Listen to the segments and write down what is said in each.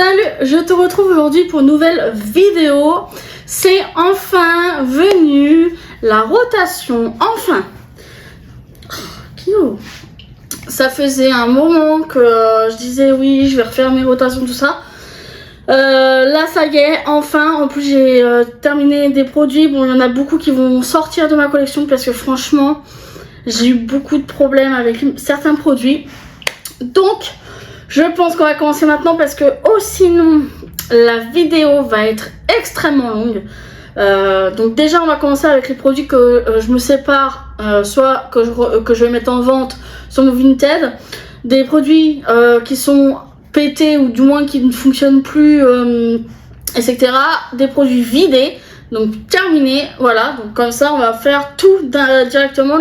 Salut, je te retrouve aujourd'hui pour une nouvelle vidéo. C'est enfin venu, la rotation, enfin. Ça faisait un moment que je disais oui, je vais refaire mes rotations, tout ça. Là ça y est, enfin. En plus j'ai terminé des produits. Bon, il y en a beaucoup qui vont sortir de ma collection parce que franchement j'ai eu beaucoup de problèmes avec certains produits. Donc je pense qu'on va commencer maintenant parce que sinon la vidéo va être extrêmement longue. Donc déjà on va commencer avec les produits que je me sépare, soit que je vais mettre en vente sur mon Vinted. Des produits qui sont pétés ou du moins qui ne fonctionnent plus, etc. Des produits vidés, donc terminés. Voilà, donc comme ça on va faire tout directement,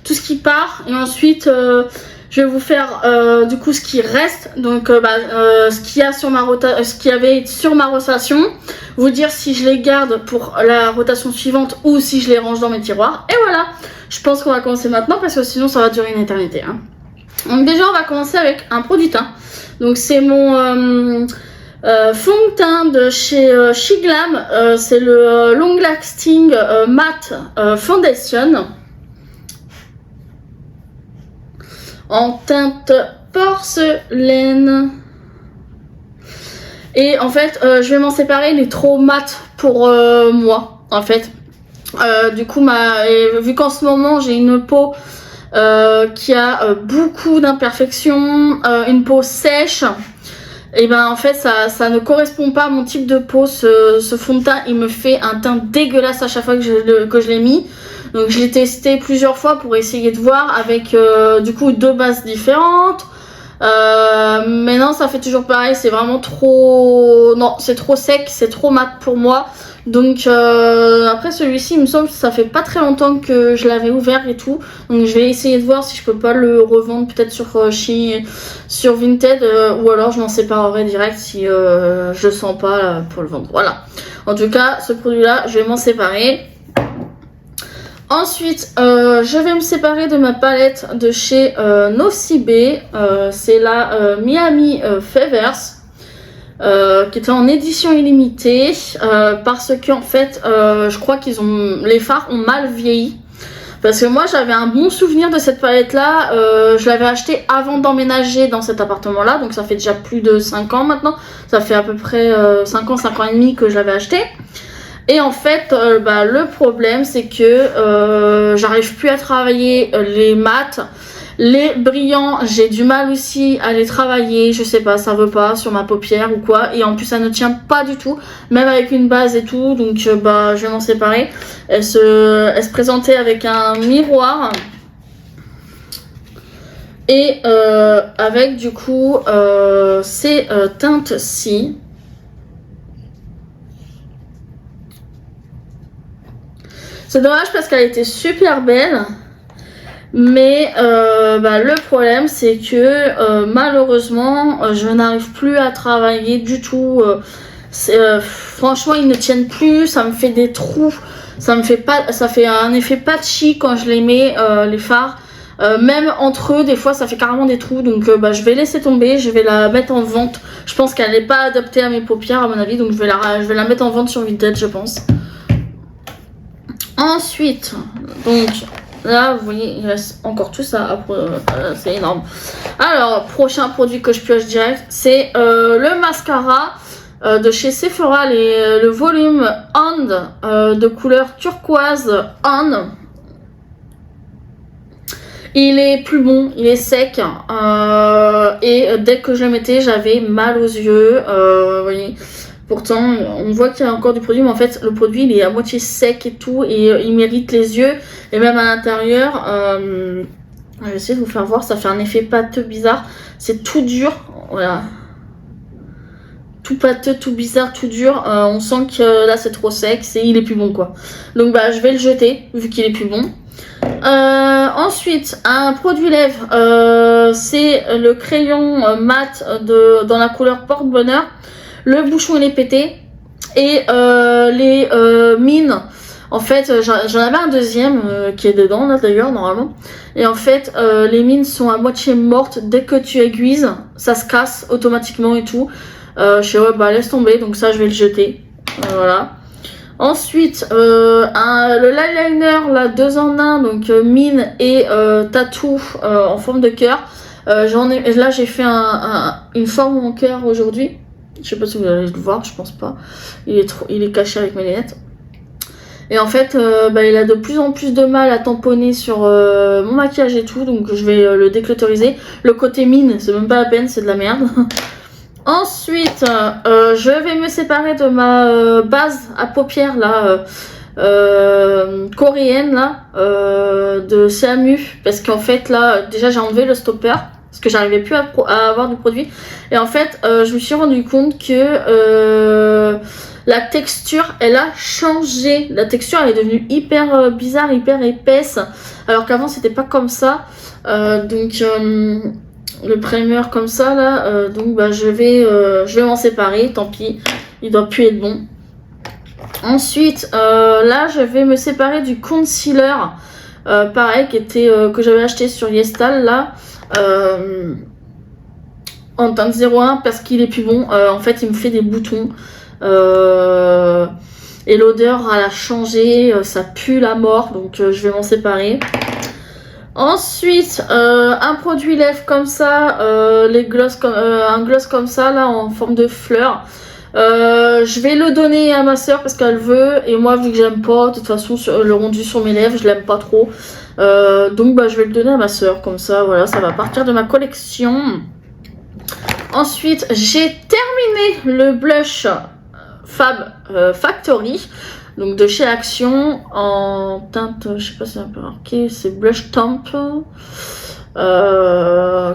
tout ce qui part. Et ensuite je vais vous faire du coup ce qui reste, donc ce qu'il y a sur ce qu'il y avait sur ma rotation, vous dire si je les garde pour la rotation suivante ou si je les range dans mes tiroirs. Et voilà, je pense qu'on va commencer maintenant parce que sinon ça va durer une éternité, hein. Donc déjà on va commencer avec un produit teint. Donc c'est mon fond de teint de chez Shiglam, c'est le Long Lasting Matte Foundation en teinte porcelaine. Et en fait je vais m'en séparer, il est trop mat pour moi en fait. Du coup vu qu'en ce moment j'ai une peau qui a beaucoup d'imperfections, une peau sèche, et ben en fait ça ne correspond pas à mon type de peau. Ce fond de teint il me fait un teint dégueulasse à chaque fois que je l'ai mis. Donc je l'ai testé plusieurs fois pour essayer de voir avec du coup 2 bases différentes. Mais non, ça fait toujours pareil, c'est vraiment trop... Non, c'est trop sec, c'est trop mat pour moi. Donc après celui-ci, il me semble que ça fait pas très longtemps que je l'avais ouvert et tout. Donc je vais essayer de voir si je peux pas le revendre peut-être sur Vinted, ou alors je m'en séparerai direct si je sens pas là, pour le vendre. Voilà. En tout cas, ce produit-là, je vais m'en séparer. Ensuite, je vais me séparer de ma palette de chez Nocibe. C'est la Miami Fevers, qui était en édition illimitée, parce que en fait, je crois les fards ont mal vieilli. Parce que moi j'avais un bon souvenir de cette palette là, je l'avais acheté avant d'emménager dans cet appartement là, donc ça fait déjà plus de 5 ans maintenant, ça fait à peu près 5 ans et demi que je l'avais acheté. Et en fait, le problème c'est que j'arrive plus à travailler les mats, les brillants, j'ai du mal aussi à les travailler, je sais pas, ça veut pas sur ma paupière ou quoi, et en plus ça ne tient pas du tout, même avec une base et tout, donc je vais m'en séparer. Elle se présentait avec un miroir et avec du coup ces teintes-ci. C'est dommage parce qu'elle était super belle, mais le problème c'est que malheureusement je n'arrive plus à travailler du tout. Franchement ils ne tiennent plus, ça me fait des trous, ça fait un effet patchy quand je les mets, les fards. Même entre eux des fois ça fait carrément des trous, donc je vais laisser tomber, je vais la mettre en vente. Je pense qu'elle n'est pas adaptée à mes paupières à mon avis, donc je vais la mettre en vente sur Vinted je pense. Ensuite, donc là vous voyez il reste encore tout ça, c'est énorme. Alors prochain produit que je pioche direct, c'est le mascara de chez Sephora, le volume On de couleur turquoise On. Il est plus bon, il est sec, et dès que je le mettais j'avais mal aux yeux, vous voyez. Pourtant on voit qu'il y a encore du produit, mais en fait le produit il est à moitié sec et tout, et il m'irrite les yeux, et même à l'intérieur, je vais essayer de vous faire voir, ça fait un effet pâteux bizarre, c'est tout dur, voilà, tout pâteux, tout bizarre, tout dur, on sent que là c'est trop sec, il est plus bon quoi, donc je vais le jeter vu qu'il est plus bon. Ensuite un produit lèvres, c'est le crayon mat dans la couleur porte-bonheur. Le bouchon il est pété, et les mines, en fait j'en avais un deuxième qui est dedans là d'ailleurs normalement, et en fait les mines sont à moitié mortes, dès que tu aiguises ça se casse automatiquement et tout. Je sais ouais bah laisse tomber, donc ça je vais le jeter. Voilà. Ensuite le eyeliner là 2 en 1, donc mine et tatou en forme de cœur. Là j'ai fait une forme en cœur aujourd'hui. Je sais pas si vous allez le voir, je pense pas. Il est caché avec mes lunettes. Et en fait, il a de plus en plus de mal à tamponner sur mon maquillage et tout, donc je vais le déclauteriser. Le côté mine, c'est même pas la peine, c'est de la merde. Ensuite, je vais me séparer de ma base à paupières là, coréenne là, de Samu, parce qu'en fait là, déjà j'ai enlevé le stopper. Parce que j'arrivais plus à avoir du produit. Et en fait, je me suis rendu compte que la texture, elle a changé. La texture, elle est devenue hyper bizarre, hyper épaisse. Alors qu'avant, c'était pas comme ça. Le primer comme ça, là. Je vais m'en séparer. Tant pis, il doit plus être bon. Ensuite, là, je vais me séparer du concealer. Pareil, que j'avais acheté sur Yestal, là. En teinte 01 parce qu'il est plus bon. En fait il me fait des boutons et l'odeur elle a changé, ça pue la mort, donc je vais m'en séparer. Ensuite un produit lèvres comme ça, un gloss comme ça là en forme de fleur. Je vais le donner à ma soeur parce qu'elle veut, et moi vu que j'aime pas, de toute façon le rendu sur mes lèvres je l'aime pas trop, donc je vais le donner à ma soeur, comme ça voilà, ça va partir de ma collection. Ensuite j'ai terminé le blush Fab Factory, donc de chez Action, en teinte, je sais pas si c'est un peu marqué, c'est blush Temp,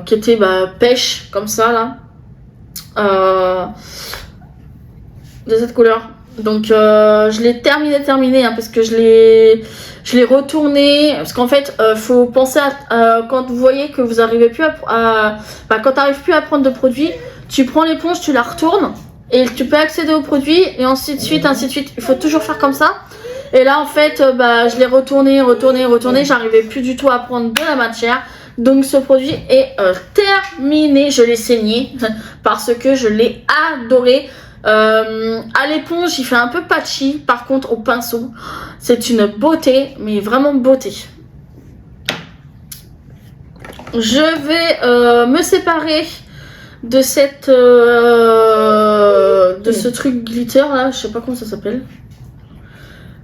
qui était pêche comme ça là, de cette couleur. Donc je l'ai terminé hein, parce que je l'ai retourné, parce qu'en fait faut penser à quand vous voyez que vous arrivez plus quand t'arrives plus à prendre de produit, tu prends l'éponge, tu la retournes et tu peux accéder au produit, et ainsi de suite. Il faut toujours faire comme ça. Et là en fait je l'ai retourné, j'arrivais plus du tout à prendre de la matière. Donc ce produit est terminé. Je l'ai saigné parce que je l'ai adoré. À l'éponge il fait un peu patchy, par contre au pinceau c'est une beauté, mais vraiment beauté. Je vais me séparer de cette ce truc glitter là, je sais pas comment ça s'appelle,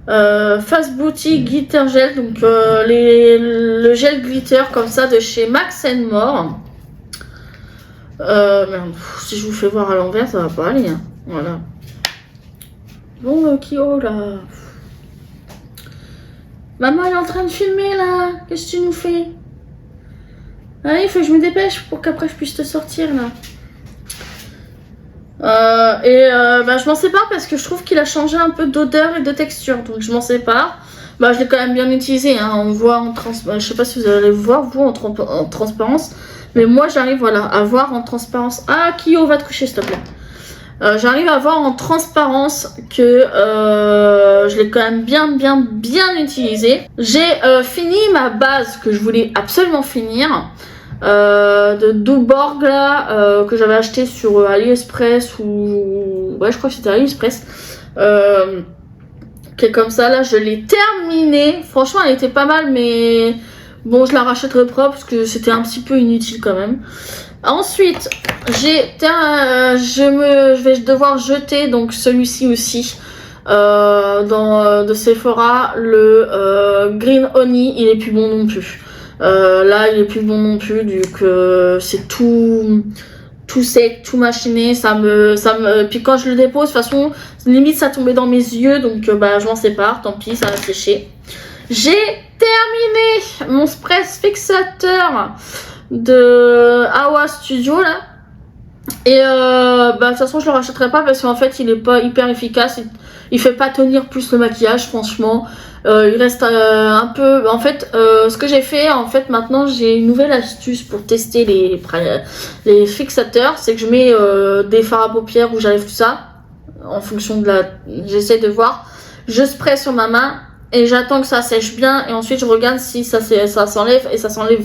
Fast Booty Glitter Gel, donc le gel glitter comme ça de chez Max More. Merde, si je vous fais voir à l'envers ça va pas aller hein. Voilà. Bon, Kyo là. Maman elle est en train de filmer là. Qu'est-ce que tu nous fais? Allez, il faut que je me dépêche pour qu'après je puisse te sortir là. Je m'en sépare parce que je trouve qu'il a changé un peu d'odeur et de texture. Donc je m'en sépare. Je l'ai quand même bien utilisé. Hein. On voit en transparence. Je sais pas si vous allez voir vous en transparence. Mais moi j'arrive voilà à voir en transparence. Ah, Kyo, va te coucher s'il te plaît. J'arrive à voir en transparence que je l'ai quand même bien utilisé. J'ai fini ma base que je voulais absolument finir, de Duborg là, que j'avais acheté sur AliExpress, ou ouais je crois que c'était AliExpress, qui est comme ça là. Je l'ai terminée, franchement elle était pas mal, mais bon je la rachèterai propre parce que c'était un petit peu inutile quand même. Ensuite, je vais devoir jeter donc celui-ci aussi de Sephora, le Green Honey. Il est plus bon non plus. Là, il est plus bon non plus, du coup c'est tout sec, tout machiné. Puis quand je le dépose, de toute façon, limite ça tombait dans mes yeux, donc je m'en sépare. Tant pis, ça va sécher. J'ai terminé mon spray fixateur de Awa Studio là, et de toute façon je le rachèterai pas parce qu'en fait il est pas hyper efficace, il fait pas tenir plus le maquillage franchement. Il reste un peu, en fait ce que j'ai fait, en fait maintenant j'ai une nouvelle astuce pour tester les fixateurs, c'est que je mets des fards à paupières, rouge à lèvres, tout ça en fonction de j'essaie de voir, je spray sur ma main et j'attends que ça sèche bien et ensuite je regarde si ça s'enlève et ça s'enlève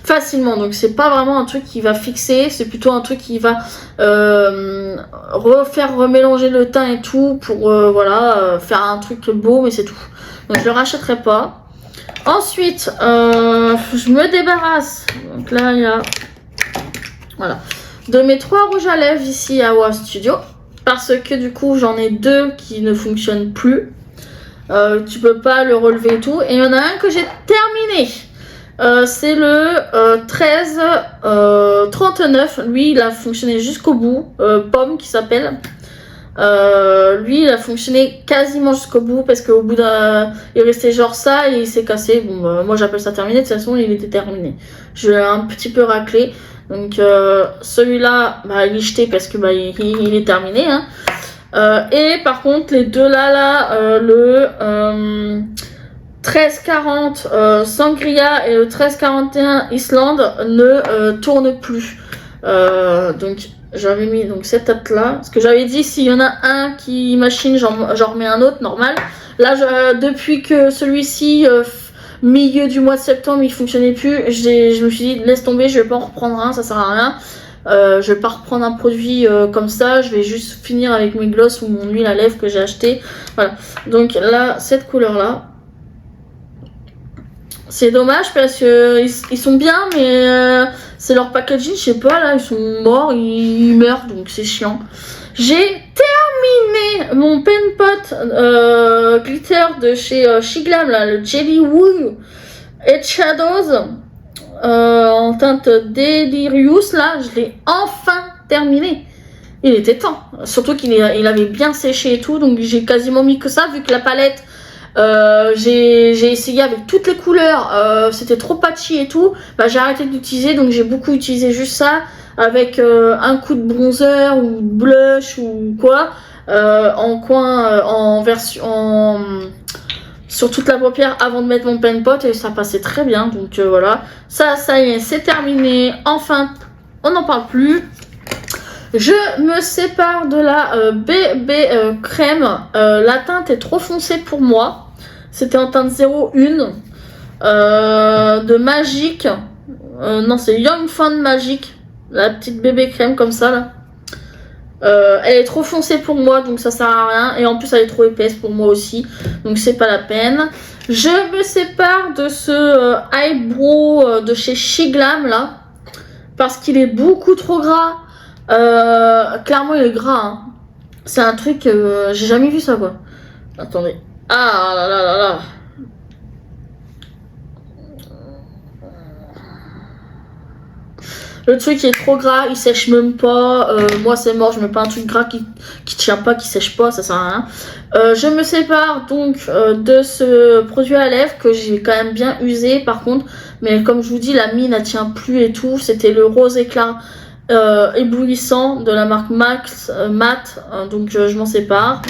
facilement. Donc c'est pas vraiment un truc qui va fixer, c'est plutôt un truc qui va remélanger le teint et tout pour faire un truc beau, mais c'est tout. Donc je le rachèterai pas. Ensuite je me débarrasse, donc là il y a de mes 3 rouges à lèvres ici à WOW Studio, parce que du coup j'en ai 2 qui ne fonctionnent plus. Tu peux pas le relever et tout. Et il y en a un que j'ai terminé. C'est le 1339. Lui, il a fonctionné jusqu'au bout. Pomme qui s'appelle. Lui, il a fonctionné quasiment jusqu'au bout parce qu'au bout il restait genre ça et il s'est cassé. Bon, moi j'appelle ça terminé. De toute façon, il était terminé. Je l'ai un petit peu raclé. Donc celui-là, il est jeté parce que il est terminé. Hein. Et par contre les deux là, le 1340 Sangria et le 1341 Islande ne tournent plus. Donc j'avais mis donc cette date là, parce que j'avais dit s'il y en a un qui machine, j'en remets un autre normal. Là depuis que celui-ci milieu du mois de septembre il fonctionnait plus, je me suis dit laisse tomber, je vais pas en reprendre un, ça sert à rien. Je vais pas reprendre un produit comme ça, je vais juste finir avec mes gloss ou mon huile à lèvres que j'ai acheté. Voilà, donc là cette couleur là, c'est dommage parce que ils sont bien, mais c'est leur packaging, je sais pas, là ils sont morts, ils meurent, donc c'est chiant. J'ai terminé mon pen pot glitter de chez Shiglam là, le Jelly Wool Edge Shadows. En teinte Delirious, là, je l'ai enfin terminé. Il était temps. Surtout qu'il avait bien séché et tout, donc j'ai quasiment mis que ça, vu que la palette, j'ai essayé avec toutes les couleurs, c'était trop patchy et tout. J'ai arrêté d'utiliser, donc j'ai beaucoup utilisé juste ça, avec un coup de bronzer ou de blush ou quoi, sur toute la paupière avant de mettre mon pen pot et ça passait très bien. Donc voilà, ça y est, c'est terminé. Enfin, on n'en parle plus. Je me sépare de la BB crème. La teinte est trop foncée pour moi. C'était en teinte 01 de Magic. Non, c'est Young Fun Magic. La petite bébé crème comme ça là. Elle est trop foncée pour moi, donc ça sert à rien. Et en plus, elle est trop épaisse pour moi aussi, donc c'est pas la peine. Je me sépare de ce eyebrow de chez Shiglam là, parce qu'il est beaucoup trop gras. Clairement, il est gras. Hein. C'est un truc, j'ai jamais vu ça quoi. Attendez. Ah là là là là. Le truc est trop gras, il sèche même pas. Moi c'est mort, je mets pas un truc gras qui tient pas, qui sèche pas, ça sert à rien. Je me sépare donc de ce produit à lèvres que j'ai quand même bien usé par contre. Mais comme je vous dis, la mine elle tient plus et tout. C'était le rose éclat éblouissant de la marque Max Matte. Donc je m'en sépare.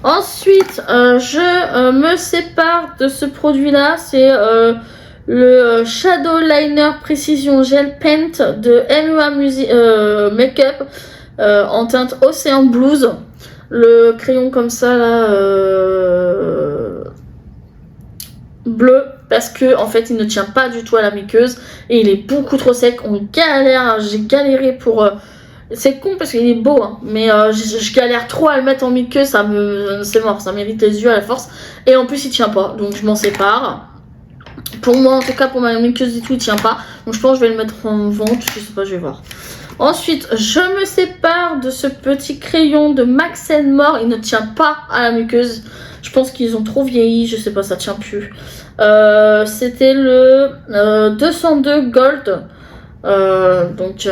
Ensuite, je me sépare de ce produit là, c'est le Shadow Liner Precision Gel Paint de MUA Makeup en teinte Ocean Blues. Le crayon comme ça là, bleu, parce que en fait il ne tient pas du tout à la muqueuse et il est beaucoup trop sec. On galère, j'ai galéré pour... c'est con parce qu'il est beau, hein, mais je galère trop à le mettre en muqueuse, c'est mort, ça mérite les yeux à la force. Et en plus il tient pas, donc je m'en sépare. Pour moi, en tout cas, pour ma muqueuse et tout, il tient pas. Donc je pense que je vais le mettre en vente, je sais pas, je vais voir. Ensuite, je me sépare de ce petit crayon de Max & More. Il ne tient pas à la muqueuse. Je pense qu'ils ont trop vieilli, je sais pas, ça tient plus. C'était le 202 Gold. Donc,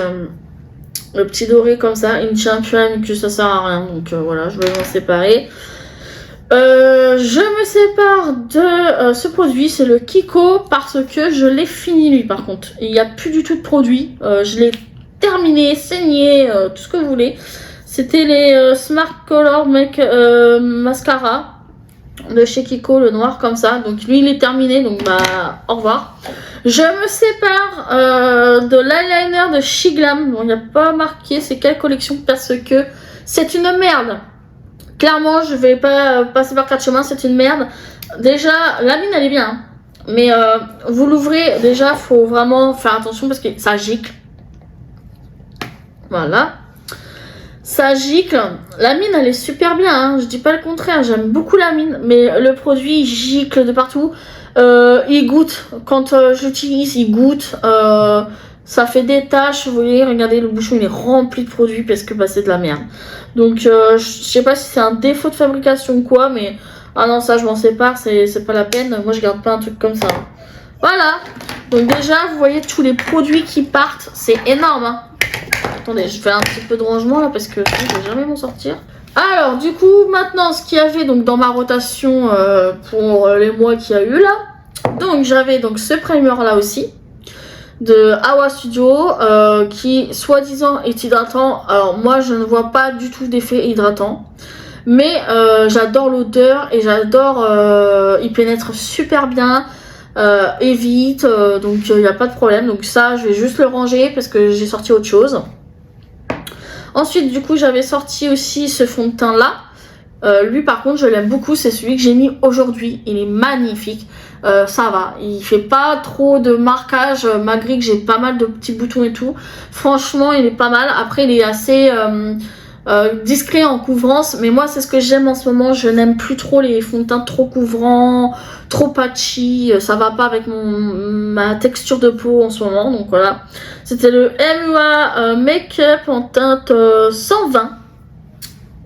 le petit doré comme ça, il ne tient plus à la muqueuse, ça sert à rien. Donc voilà, je vais m'en séparer. Je me sépare de ce produit, c'est le Kiko, parce que je l'ai fini lui par contre. Il n'y a plus du tout de produit. Je l'ai terminé, saigné, tout ce que vous voulez. C'était les Smart Color Mascara de chez Kiko, le noir comme ça. Donc lui il est terminé, donc bah au revoir. Je me sépare de l'eyeliner de Shiglam. Bon, il n'y a pas marqué c'est quelle collection parce que c'est une merde. Clairement, je vais pas passer par quatre chemins, c'est une merde. Déjà, la mine, elle est bien. Hein. Mais vous l'ouvrez, déjà, faut vraiment faire attention parce que ça gicle. Voilà. Ça gicle. La mine, elle est super bien. Hein. Je dis pas le contraire, j'aime beaucoup la mine. Mais le produit, il gicle de partout. Il goûte. Quand j'utilise, il goûte. Ça fait des taches. Vous voyez, regardez, le bouchon, il est rempli de produits parce que bah, c'est de la merde. Donc, je sais pas si c'est un défaut de fabrication ou quoi, mais... Ah non, ça, je m'en sépare, c'est pas la peine. Moi, je garde pas un truc comme ça. Voilà. Donc déjà, vous voyez tous les produits qui partent. C'est énorme, hein. Attendez, je fais un petit peu de rangement, là, parce que je vais jamais m'en sortir. Alors, du coup, maintenant, ce qu'il y avait donc dans ma rotation pour les mois qu'il y a eu, là. Donc, j'avais donc ce primer-là aussi. De Awa Studio qui soi-disant est hydratant. Alors moi je ne vois pas du tout d'effet hydratant, mais j'adore l'odeur et j'adore, il pénètre super bien et vite, donc il n'y a pas de problème. Donc ça je vais juste le ranger parce que j'ai sorti autre chose. Ensuite du coup j'avais sorti aussi ce fond de teint là. Lui par contre je l'aime beaucoup, c'est celui que j'ai mis aujourd'hui, il est magnifique. Ça va, il fait pas trop de marquage malgré que j'ai pas mal de petits boutons et tout. Franchement il est pas mal. Après il est assez discret en couvrance, mais moi c'est ce que j'aime en ce moment. Je n'aime plus trop les fonds de teint trop couvrants, trop patchy, ça va pas avec ma texture de peau en ce moment. Donc voilà, c'était le MUA Make-up en teinte 120.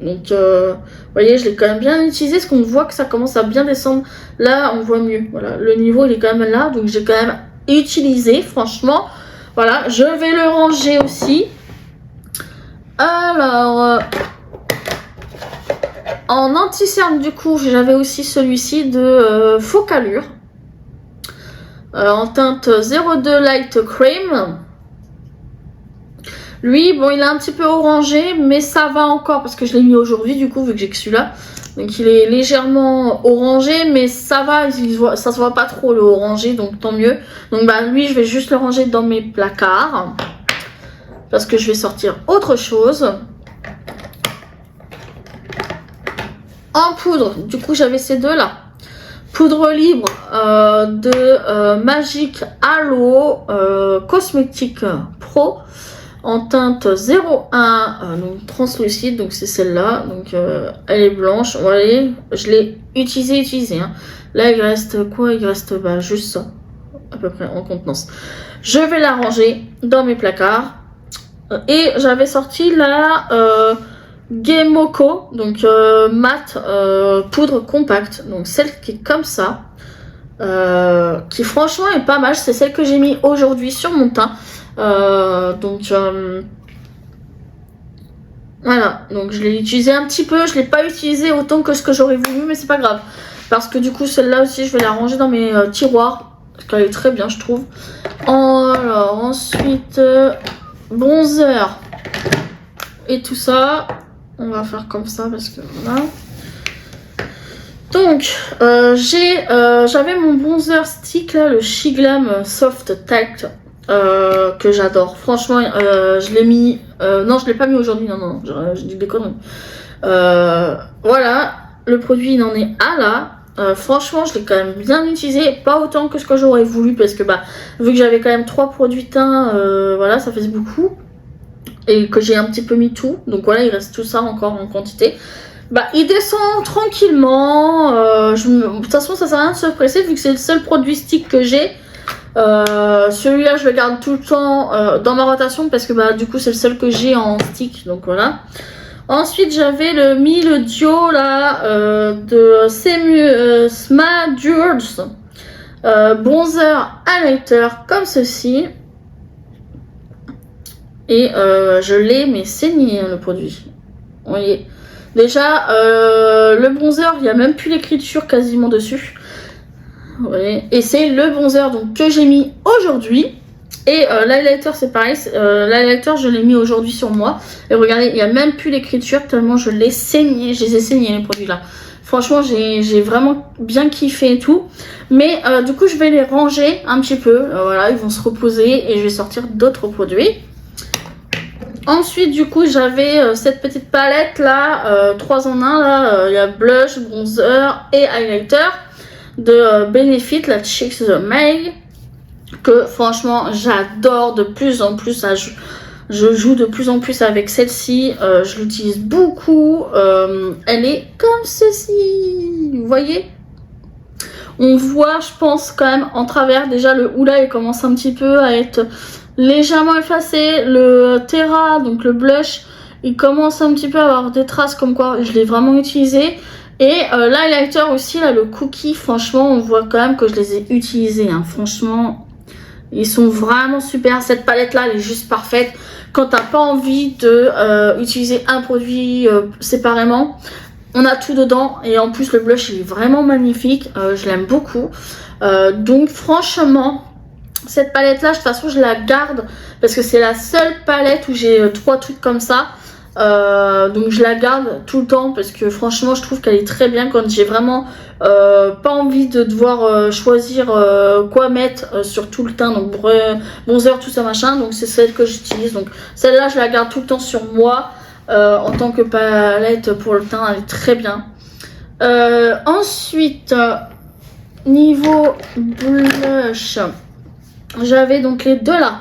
Donc vous voyez, je l'ai quand même bien utilisé parce qu'on voit que ça commence à bien descendre. Là, on voit mieux. Voilà, le niveau il est quand même là, donc j'ai quand même utilisé. Franchement, voilà, je vais le ranger aussi. Alors, en anti-cerne du coup, j'avais aussi celui-ci de Focalure en teinte 02 Light Cream. Lui, bon, il est un petit peu orangé, mais ça va encore parce que je l'ai mis aujourd'hui, du coup, vu que j'ai que celui-là. Donc, il est légèrement orangé, mais ça va, ça se voit pas trop le orangé, donc tant mieux. Donc, bah, lui, je vais juste le ranger dans mes placards parce que je vais sortir autre chose. En poudre, du coup, j'avais ces deux-là. Poudre libre de Magic Halo Cosmétique Pro. En teinte 01, donc translucide, donc c'est celle-là, donc elle est blanche, vous voyez, je l'ai utilisée, hein. Là il reste quoi? Il reste bah, juste ça, à peu près en contenance. Je vais la ranger dans mes placards, et j'avais sorti la Gemoko, donc mat poudre compacte, donc celle qui est comme ça, qui franchement est pas mal, c'est celle que j'ai mis aujourd'hui sur mon teint. Voilà, donc je l'ai utilisé un petit peu, je l'ai pas utilisé autant que ce que j'aurais voulu, mais c'est pas grave parce que du coup celle-là aussi je vais la ranger dans mes tiroirs parce qu'elle est très bien je trouve. Alors ensuite bronzer et tout ça, on va faire comme ça parce que voilà. Donc j'avais mon bronzer stick là, le Shiglam Soft Tact. Que j'adore, franchement je l'ai mis, non je l'ai pas mis aujourd'hui, non, je dis des conneries. Voilà, le produit il en est à là, franchement je l'ai quand même bien utilisé, pas autant que ce que j'aurais voulu parce que bah vu que j'avais quand même 3 produits teints, voilà ça faisait beaucoup et que j'ai un petit peu mis tout, donc voilà il reste tout ça encore en quantité. Bah il descend tranquillement, de toute façon ça sert à rien de se presser vu que c'est le seul produit stick que j'ai. Celui-là je le garde tout le temps dans ma rotation parce que bah du coup c'est le seul que j'ai en stick, donc voilà. Ensuite j'avais le duo là de Smadures bronzer highlighter comme ceci et je l'ai mais saigné le produit, vous voyez. Déjà le bronzer il n'y a même plus l'écriture quasiment dessus. Ouais. Et c'est le bronzer donc, que j'ai mis aujourd'hui. Et l'highlighter c'est pareil. L'highlighter je l'ai mis aujourd'hui sur moi. Et regardez, il n'y a même plus l'écriture tellement je l'ai saigné. Je les ai saignés les produits là. Franchement j'ai vraiment bien kiffé et tout. Mais du coup je vais les ranger un petit peu. Voilà, ils vont se reposer et je vais sortir d'autres produits. Ensuite, du coup, j'avais cette petite palette là, 3 en 1 là. Il y a blush, bronzer et highlighter de Benefit, la Cheeks The May, que franchement j'adore de plus en plus. Je joue de plus en plus avec celle-ci. Je l'utilise beaucoup. Elle est comme ceci. Vous voyez? On voit, je pense, quand même en travers. Déjà, le houla, il commence un petit peu à être légèrement effacé. Le Terra, donc le blush, il commence un petit peu à avoir des traces comme quoi je l'ai vraiment utilisé. Et l'highlighter aussi, là, le cookie, franchement, on voit quand même que je les ai utilisés. Hein. Franchement, ils sont vraiment super. Cette palette-là, elle est juste parfaite. Quand t'as pas envie de utiliser un produit séparément, on a tout dedans. Et en plus, le blush, il est vraiment magnifique. Je l'aime beaucoup. Donc, franchement, cette palette-là, de toute façon, je la garde parce que c'est la seule palette où j'ai 3 trucs comme ça. Donc je la garde tout le temps parce que franchement je trouve qu'elle est très bien quand j'ai vraiment pas envie de devoir choisir quoi mettre sur tout le teint, donc bronzer, tout ça machin. Donc c'est celle que j'utilise, donc celle-là je la garde tout le temps sur moi en tant que palette pour le teint. Elle est très bien. Ensuite niveau blush, j'avais donc les deux là.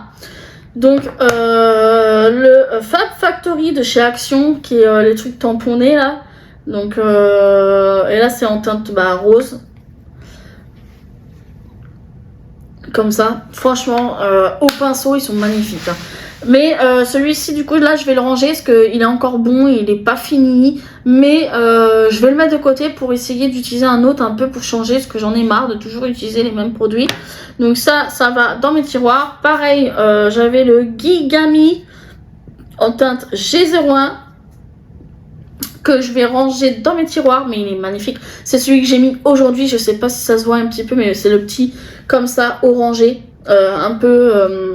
Donc le Fab Factory de chez Action, qui est les trucs tamponnés là. Donc et là c'est en teinte rose. Comme ça. Franchement au pinceau ils sont magnifiques. Hein. Mais celui-ci du coup là je vais le ranger parce qu'il est encore bon, il n'est pas fini. Mais je vais le mettre de côté pour essayer d'utiliser un autre un peu pour changer, parce que j'en ai marre de toujours utiliser les mêmes produits. Donc ça va dans mes tiroirs. Pareil, j'avais le Gigami en teinte G01 que je vais ranger dans mes tiroirs, mais il est magnifique. C'est celui que j'ai mis aujourd'hui, je sais pas si ça se voit un petit peu, mais c'est le petit comme ça, orangé, un peu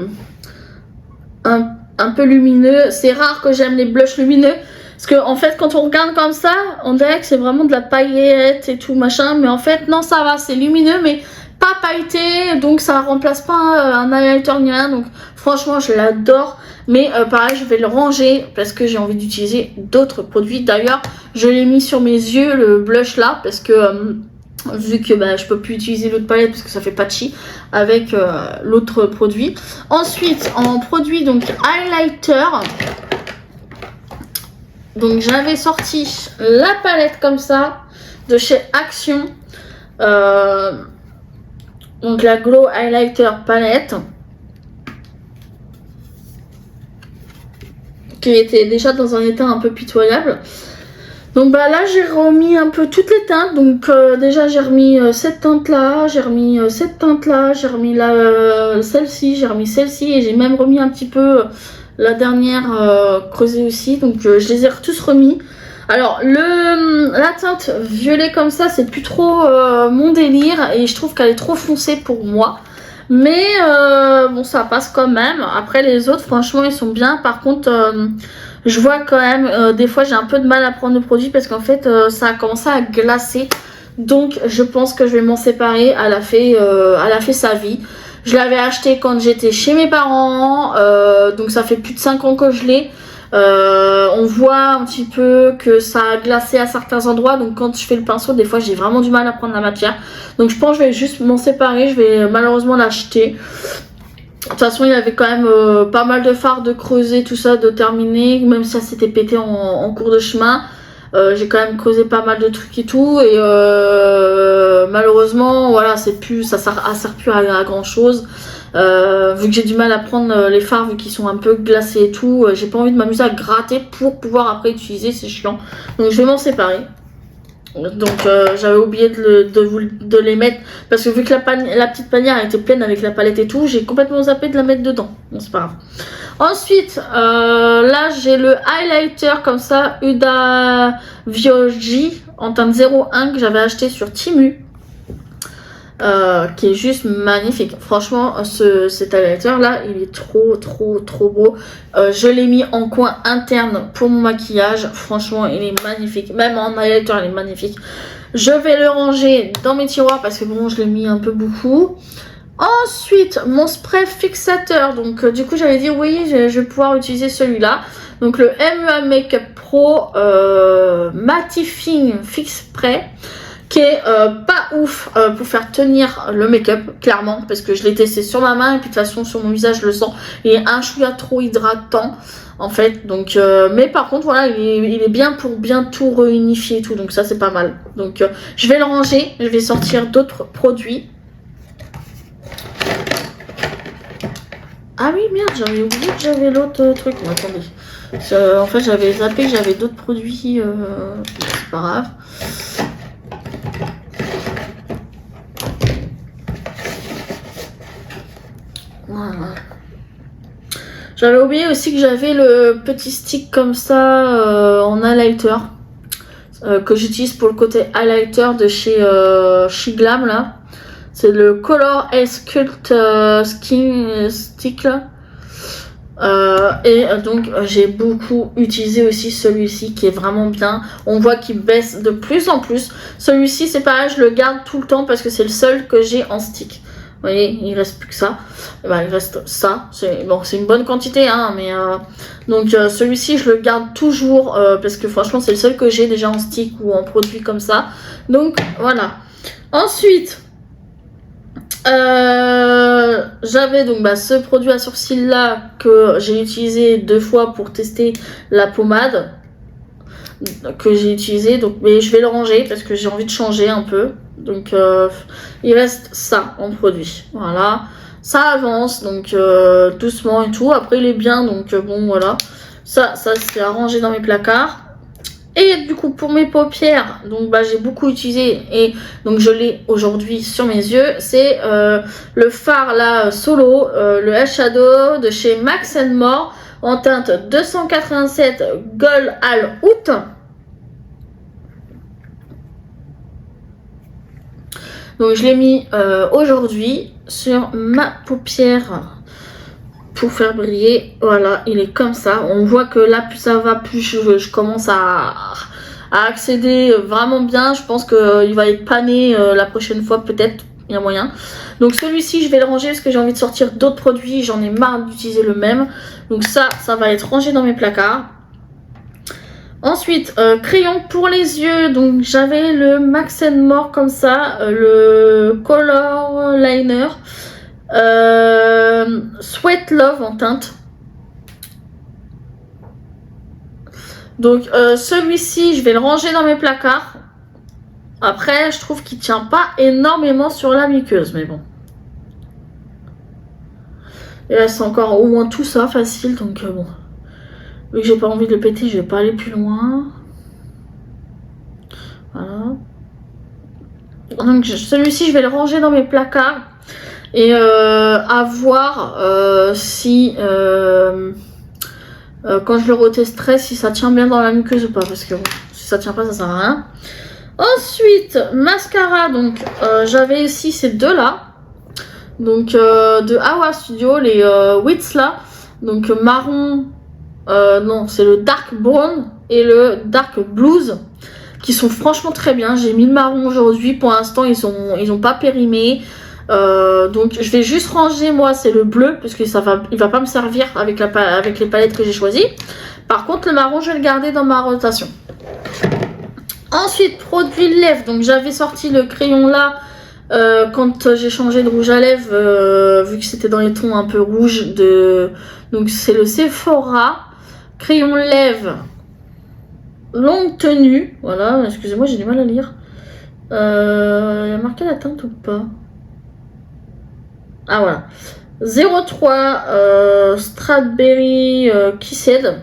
lumineux. C'est rare que j'aime les blushs lumineux. Parce que en fait quand on regarde comme ça, on dirait que c'est vraiment de la paillette et tout machin. Mais en fait non, ça va, c'est lumineux mais pas pailleté. Donc ça remplace pas un highlighter ni rien. Donc franchement je l'adore. Mais pareil je vais le ranger parce que j'ai envie d'utiliser d'autres produits. D'ailleurs je l'ai mis sur mes yeux le blush là. Parce que vu que je peux plus utiliser l'autre palette parce que ça fait patchy avec l'autre produit. Ensuite en produit donc highlighter, donc j'avais sorti la palette comme ça de chez Action, donc la Glow Highlighter palette qui était déjà dans un état un peu pitoyable. Donc là j'ai remis un peu toutes les teintes. Donc déjà j'ai remis cette teinte là, j'ai remis cette teinte là, j'ai remis celle-ci, j'ai remis celle-ci et j'ai même remis un petit peu la dernière creusée aussi. Donc je les ai tous remis. Alors la teinte violet comme ça c'est plus trop mon délire et je trouve qu'elle est trop foncée pour moi. Mais bon ça passe quand même. Après les autres franchement ils sont bien. Par contre je vois quand même des fois j'ai un peu de mal à prendre le produit parce qu'en fait ça a commencé à glacer. Donc je pense que je vais m'en séparer. Elle a fait sa vie. Je l'avais acheté quand j'étais chez mes parents. Donc ça fait plus de 5 ans que je l'ai. On voit un petit peu que ça a glacé à certains endroits. Donc quand je fais le pinceau des fois j'ai vraiment du mal à prendre la matière. Donc je pense que je vais juste m'en séparer. Je vais malheureusement l'acheter. De toute façon il y avait quand même pas mal de fards de creuser, tout ça, de terminer. Même si ça s'était pété en cours de chemin. J'ai quand même creusé pas mal de trucs et tout. Et malheureusement voilà ça sert plus à grand chose. Vu que j'ai du mal à prendre les fards vu qu'ils sont un peu glacés et tout, j'ai pas envie de m'amuser à gratter pour pouvoir après utiliser, c'est chiant. Donc je vais m'en séparer. Donc j'avais oublié de les mettre parce que vu que la petite panière était pleine avec la palette et tout, j'ai complètement zappé de la mettre dedans. Bon c'est pas grave. Ensuite là j'ai le highlighter comme ça Huda Vioji en teinte 01 que j'avais acheté sur Temu. Qui est juste magnifique. Franchement cet highlighter là il est trop beau. Je l'ai mis en coin interne pour mon maquillage. Franchement il est magnifique. Même en highlighter il est magnifique. Je vais le ranger dans mes tiroirs parce que bon je l'ai mis un peu beaucoup. Ensuite, mon spray fixateur. Donc, du coup, j'avais dit oui, je vais pouvoir utiliser celui-là. Donc, le MUA Makeup Pro Mattifying Fix Spray, qui est pas ouf pour faire tenir le make-up, clairement, parce que je l'ai testé sur ma main et puis de toute façon sur mon visage je le sens, il est un chouïa trop hydratant en fait, donc mais par contre voilà, il est bien pour bien tout réunifier et tout, donc ça c'est pas mal. Donc je vais le ranger, je vais sortir d'autres produits. Ah oui merde, j'avais oublié que j'avais l'autre truc. Bon, attendez, en fait j'avais zappé que j'avais d'autres produits, c'est pas grave. Voilà. J'avais oublié aussi que j'avais le petit stick comme ça en highlighter que j'utilise pour le côté highlighter de chez Glam là. C'est le Color Sculpt Skin Stick là. Et donc j'ai beaucoup utilisé aussi celui-ci qui est vraiment bien. On voit qu'il baisse de plus en plus. Celui-ci c'est pareil, je le garde tout le temps parce que c'est le seul que j'ai en stick. Vous voyez, il reste plus que ça. Et ben, il reste ça. Bon, c'est une bonne quantité, hein, mais donc celui-ci, je le garde toujours parce que franchement, c'est le seul que j'ai déjà en stick ou en produit comme ça. Donc voilà. Ensuite, j'avais donc ce produit à sourcils là que j'ai utilisé 2 fois pour tester la pommade que j'ai utilisé, donc mais je vais le ranger parce que j'ai envie de changer un peu. Donc il reste ça en produit, voilà, ça avance donc doucement et tout. Après il est bien, donc bon voilà, ça c'est arrangé dans mes placards. Et du coup pour mes paupières, donc j'ai beaucoup utilisé et donc je l'ai aujourd'hui sur mes yeux, c'est le fard là solo, le eyeshadow de chez Max More en teinte 287 Gold All Out. Donc je l'ai mis aujourd'hui sur ma paupière pour faire briller. Voilà, il est comme ça. On voit que là plus ça va, plus je commence à accéder vraiment bien. Je pense qu'il va être pané la prochaine fois, peut-être, il y a moyen. Donc celui-ci je vais le ranger parce que j'ai envie de sortir d'autres produits. J'en ai marre d'utiliser le même. Donc ça va être rangé dans mes placards. Ensuite, crayon pour les yeux, donc j'avais le Max More comme ça, le Color Liner, Sweat Love en teinte. Donc celui-ci, je vais le ranger dans mes placards. Après, je trouve qu'il tient pas énormément sur la muqueuse, mais bon. Et là, c'est encore au moins tout ça facile, donc bon. Vu que j'ai pas envie de le péter, je vais pas aller plus loin. Voilà. Donc celui-ci, je vais le ranger dans mes placards. Et à voir si quand je le retesterai, si ça tient bien dans la muqueuse ou pas. Parce que bon, si ça tient pas, ça sert à rien. Ensuite, mascara. Donc j'avais ici ces deux là. Donc de Awa Studio, les Wits là. Donc marron. Non, c'est le Dark Brown et le Dark Blues qui sont franchement très bien. J'ai mis le marron aujourd'hui. Pour l'instant, ils ont pas périmé. Donc je vais juste ranger, moi c'est le bleu parce que il va pas me servir avec les palettes que j'ai choisies. Par contre, le marron, je vais le garder dans ma rotation. Ensuite, produit de lèvres. Donc j'avais sorti le crayon là quand j'ai changé de rouge à lèvres, vu que c'était dans les tons un peu rouges de. Donc c'est le Sephora crayon lèvres longue tenue. Voilà, excusez-moi, j'ai du mal à lire. Il y a marqué la teinte ou pas? Ah voilà. 03 Strawberry Kissed.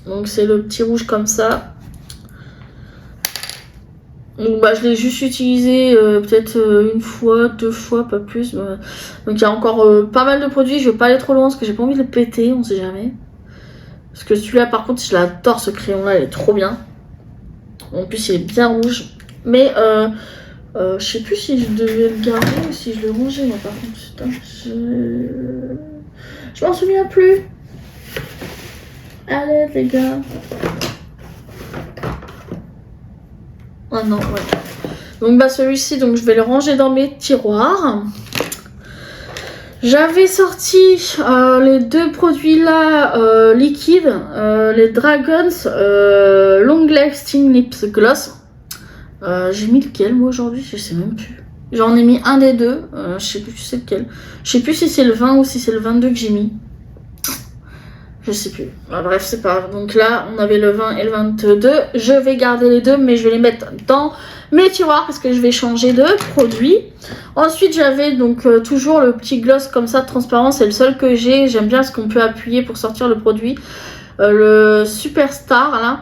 Donc c'est le petit rouge comme ça. Donc je l'ai juste utilisé peut-être une fois, 2 fois, pas plus. Donc il y a encore pas mal de produits. Je vais pas aller trop loin parce que j'ai pas envie de le péter, on sait jamais. Parce que celui-là par contre, je l'adore, ce crayon là, il est trop bien. En plus il est bien rouge. Mais je sais plus si je devais le garder ou si je le rangeais moi par contre. Putain, je m'en souviens plus. Allez les gars. Ah non, ouais. Donc celui-ci, donc je vais le ranger dans mes tiroirs. J'avais sorti les deux produits là liquides, les Dragons Long Lasting Lips Gloss. J'ai mis lequel moi aujourd'hui, je sais même plus. J'en ai mis un des deux, je sais plus c'est lequel. Je sais plus si c'est le 20 ou si c'est le 22 que j'ai mis. Je sais plus. Ah, bref, c'est pas grave. Donc là, on avait le 20 et le 22. Je vais garder les deux, mais je vais les mettre dans mes tiroirs parce que je vais changer de produit. Ensuite, j'avais donc toujours le petit gloss comme ça, transparent. C'est le seul que j'ai. J'aime bien ce qu'on peut appuyer pour sortir le produit. Le Superstar, là.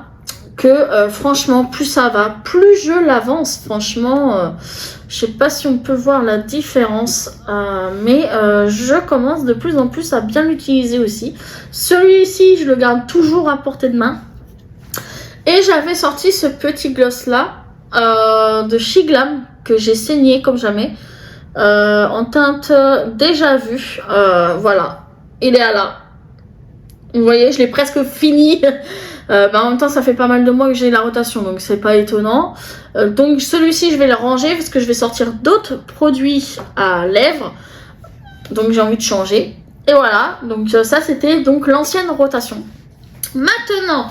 Que franchement, plus ça va, plus je l'avance. Franchement, je sais pas si on peut voir la différence, mais je commence de plus en plus à bien l'utiliser aussi. Celui-ci, je le garde toujours à portée de main. Et j'avais sorti ce petit gloss là de She Glam que j'ai saigné comme jamais en teinte déjà vue. Voilà, il est là. Vous voyez, je l'ai presque fini. En même temps, ça fait pas mal de mois que j'ai la rotation, donc c'est pas étonnant. Donc celui-ci, je vais le ranger parce que je vais sortir d'autres produits à lèvres. Donc j'ai envie de changer. Et voilà, donc ça c'était donc l'ancienne rotation. Maintenant,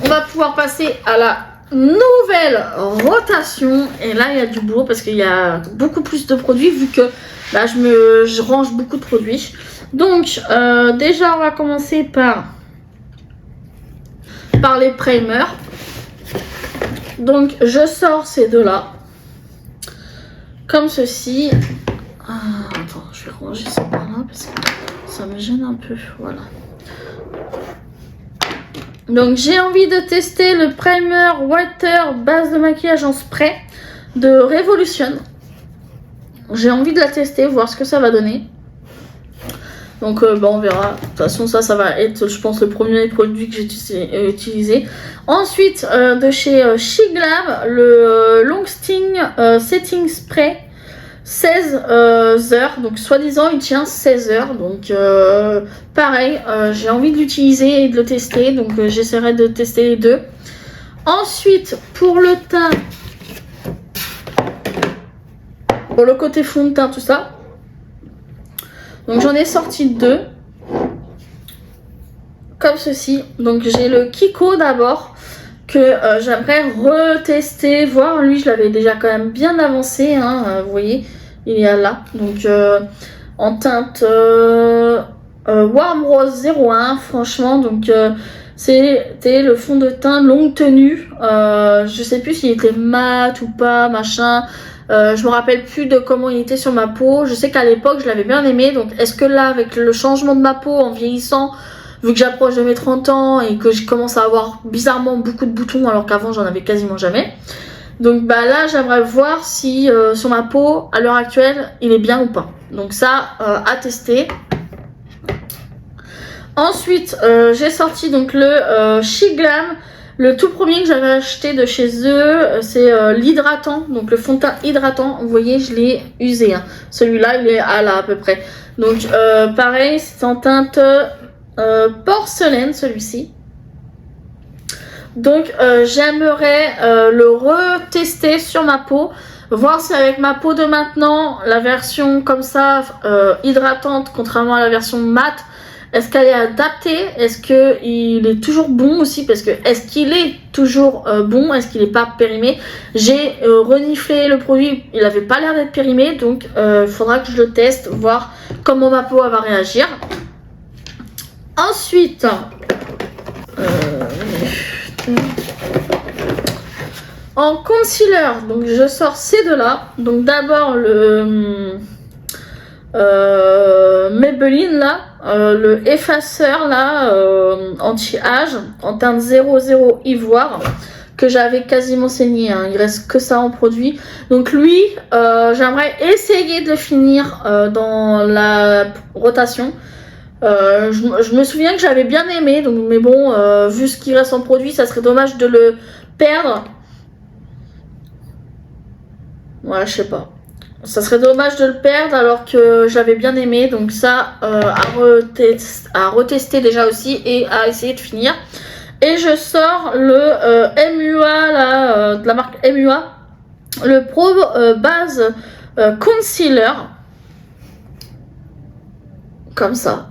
on va pouvoir passer à la nouvelle rotation. Et là, il y a du boulot parce qu'il y a beaucoup plus de produits vu que là, je range beaucoup de produits. Donc, déjà, on va commencer par les primers. Donc je sors ces deux là comme ceci. Attends, je vais ranger ça par là parce que ça me gêne un peu. Voilà, donc j'ai envie de tester le primer water base de maquillage en spray de Revolution. J'ai envie de la tester, voir ce que ça va donner. Donc on verra. De toute façon ça va être je pense le premier produit que j'ai utilisé. Ensuite de chez She Glam, le Long Sting Setting Spray 16 heures. Donc soi-disant il tient 16 heures. Donc pareil, j'ai envie de l'utiliser et de le tester. Donc j'essaierai de tester les deux. Ensuite pour le teint, pour le côté fond de teint tout ça. Donc j'en ai sorti deux, comme ceci. Donc j'ai le Kiko d'abord, que j'aimerais retester, voir. Lui je l'avais déjà quand même bien avancé, hein, vous voyez, il est là. Donc en teinte Warm Rose 01, franchement, donc c'était le fond de teint longue tenue. Je sais plus s'il était mat ou pas, machin. Je me rappelle plus de comment il était sur ma peau. Je sais qu'à l'époque je l'avais bien aimé. Donc est-ce que là avec le changement de ma peau en vieillissant, vu que j'approche de mes 30 ans et que je commence à avoir bizarrement beaucoup de boutons alors qu'avant j'en avais quasiment jamais. Donc là j'aimerais voir si sur ma peau à l'heure actuelle il est bien ou pas. Donc ça à tester. Ensuite j'ai sorti donc le She Glam. Le tout premier que j'avais acheté de chez eux, c'est l'hydratant, donc le fond de teint hydratant. Vous voyez, je l'ai usé. Hein. Celui-là, il est à peu près. Donc, pareil, c'est en teinte porcelaine, celui-ci. Donc, j'aimerais le retester sur ma peau. Voir si avec ma peau de maintenant, la version comme ça, hydratante, contrairement à la version mate, est-ce qu'elle est adaptée? Est-ce qu'il est toujours bon aussi? Parce que est-ce qu'il est toujours bon? Est-ce qu'il n'est pas périmé? J'ai reniflé le produit, il n'avait pas l'air d'être périmé. Donc il faudra que je le teste, voir comment ma peau va réagir. Ensuite, en concealer, donc je sors ces deux là. Donc d'abord le Maybelline là, le effaceur là anti-âge en teinte 00 ivoire que j'avais quasiment saigné, hein. Il reste que ça en produit. Donc lui j'aimerais essayer de le finir dans la rotation. Je me souviens que j'avais bien aimé, donc, mais bon vu ce qui reste en produit, ça serait dommage de le perdre. Ouais, je sais pas. Ça serait dommage de le perdre alors que j'avais bien aimé. Donc ça à retester déjà aussi et à essayer de finir. Et je sors le MUA là, de la marque MUA. Le Pro Base Concealer. comme ça,